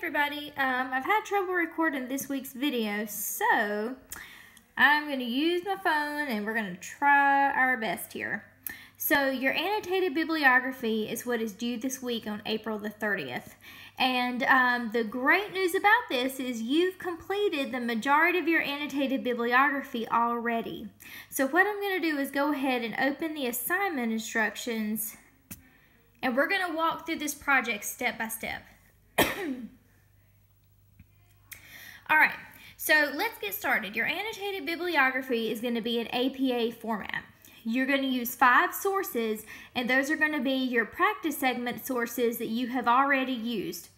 everybody, I've had trouble recording this week's video, so I'm going to use my phone and we're going to try our best here. So your annotated bibliography is what is due this week on April the 30th. And the great news about this is you've completed the majority of your annotated bibliography already. So what I'm going to do is go ahead and open the assignment instructions, and we're going to walk through this project step by step. Alright, so let's get started. Your annotated bibliography is going to be in APA format. You're going to use 5 sources, and those are going to be your practice segment sources that you have already used.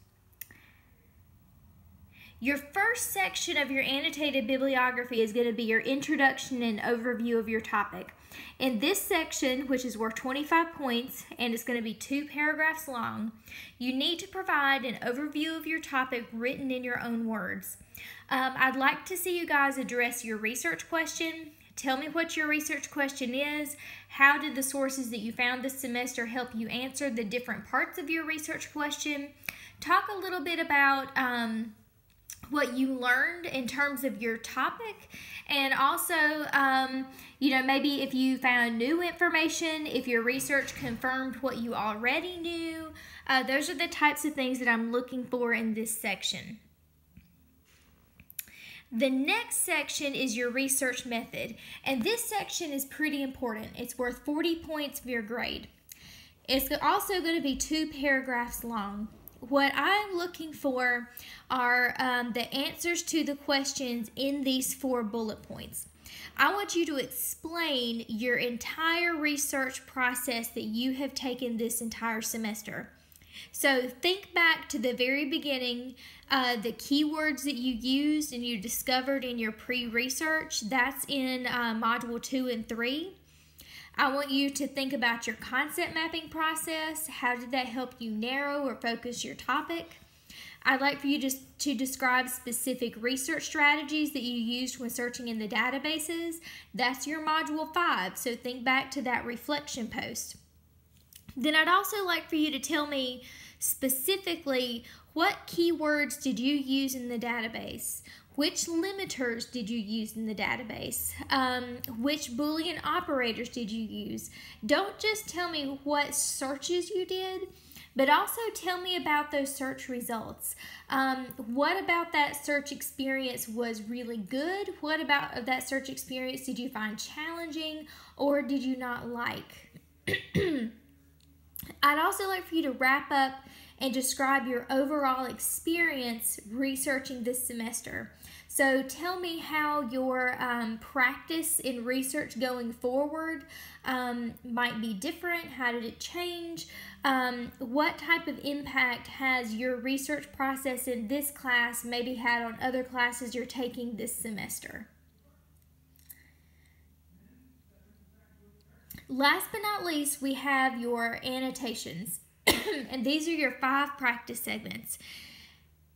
Your first section of your annotated bibliography is going to be your introduction and overview of your topic. In this section, which is worth 25 points and it's going to be 2 paragraphs long, you need to provide an overview of your topic written in your own words. I'd like to see you guys address your research question. Tell me what your research question is. How did the sources that you found this semester help you answer the different parts of your research question? Talk a little bit about what you learned in terms of your topic, and also maybe if you found new information, if your research confirmed what you already knew. Those are the types of things that I'm looking for in this section. The next section is your research method, and this section is pretty important. It's worth 40 points for your grade. It's also going to be 2 paragraphs long. What I'm looking for are the answers to the questions in these 4 bullet points. I want you to explain your entire research process that you have taken this entire semester. So think back to the very beginning, the keywords that you used and you discovered in your pre-research. That's in Module 2 and 3. I want you to think about your concept mapping process. How did that help you narrow or focus your topic? I'd like for you to describe specific research strategies that you used when searching in the databases. That's your Module 5, so think back to that reflection post. Then I'd also like for you to tell me specifically what keywords did you use in the database? Which limiters did you use in the database? Which Boolean operators did you use? Don't just tell me what searches you did, but also tell me about those search results. What about that search experience was really good? What about that search experience did you find challenging or did you not like? I'd also like for you to wrap up and describe your overall experience researching this semester. So tell me how your practice in research going forward might be different. How did it change? What type of impact has your research process in this class maybe had on other classes you're taking this semester? Last but not least, we have your annotations. And these are your 5 practice segments.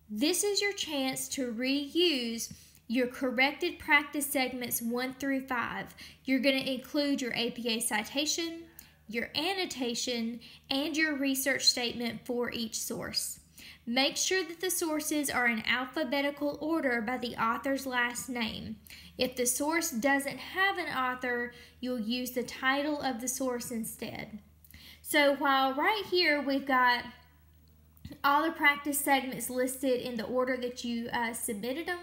This is your chance to reuse your corrected practice segments 1 through 5. You're going to include your APA citation, your annotation, and your research statement for each source. Make sure that the sources are in alphabetical order by the author's last name. If the source doesn't have an author, you'll use the title of the source instead. So while right here we've got all the practice segments listed in the order that you submitted them,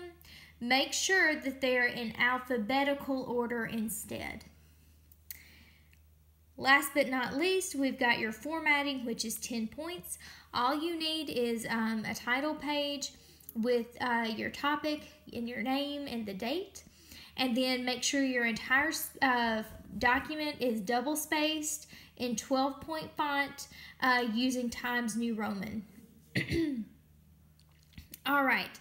make sure that they're in alphabetical order instead. Last but not least, we've got your formatting, which is 10 points. All you need is a title page with your topic and your name and the date. And then make sure your entire document is double-spaced in 12-point font using Times New Roman. All right,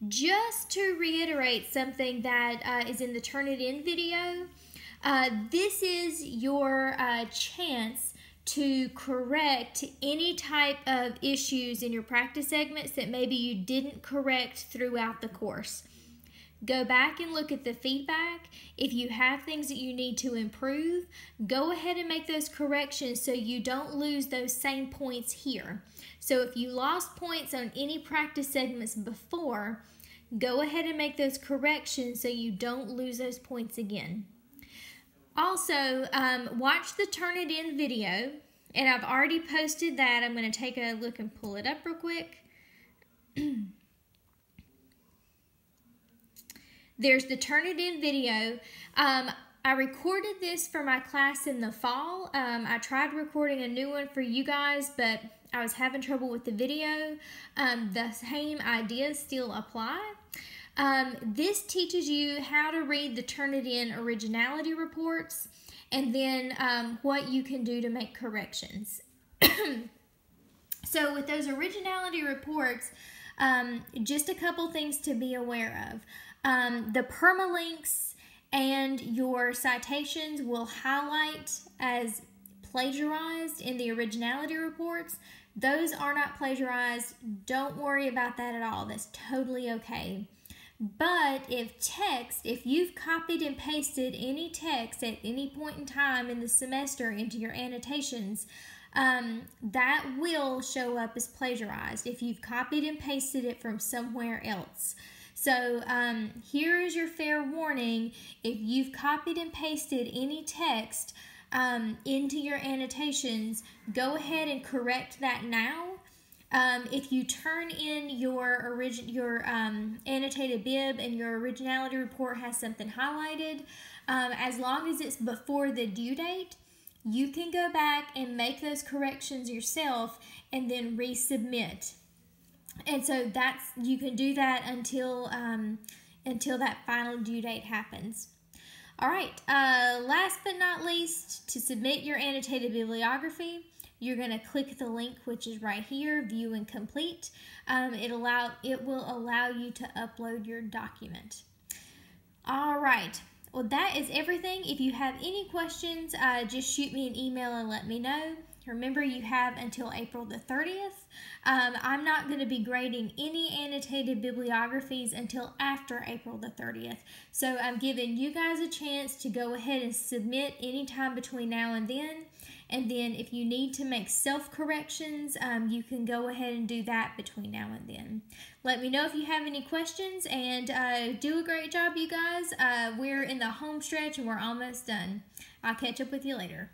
just to reiterate something that is in the Turnitin video, this is your chance to correct any type of issues in your practice segments that maybe you didn't correct throughout the course. Go back and look at the feedback. If you have things that you need to improve, go ahead and make those corrections so you don't lose those same points here. So if you lost points on any practice segments before, go ahead and make those corrections so you don't lose those points again. Also, watch the Turnitin video, and I've already posted that. I'm going to take a look and pull it up real quick. There's the Turnitin video. I recorded this for my class in the fall. I tried recording a new one for you guys, but I was having trouble with the video. The same ideas still apply. This teaches you how to read the Turnitin originality reports and then what you can do to make corrections. So with those originality reports, just a couple things to be aware of. The permalinks and your citations will highlight as plagiarized in the originality reports. Those are not plagiarized. Don't worry about that at all. That's totally okay. But if you've copied and pasted any text at any point in time in the semester into your annotations, that will show up as plagiarized if you've copied and pasted it from somewhere else. So here is your fair warning. If you've copied and pasted any text into your annotations, go ahead and correct that now. If you turn in your annotated bib and your originality report has something highlighted, as long as it's before the due date, you can go back and make those corrections yourself and then resubmit. And so you can do that until that final due date happens. All right, last but not least, to submit your annotated bibliography, you're going to click the link which is right here, View and Complete. It will allow you to upload your document. All right, well that is everything. If you have any questions, just shoot me an email and let me know. Remember, you have until April the 30th. I'm not going to be grading any annotated bibliographies until after April the 30th. So I'm giving you guys a chance to go ahead and submit anytime between now and then. And then if you need to make self-corrections, you can go ahead and do that between now and then. Let me know if you have any questions, and do a great job, you guys. We're in the home stretch and we're almost done. I'll catch up with you later.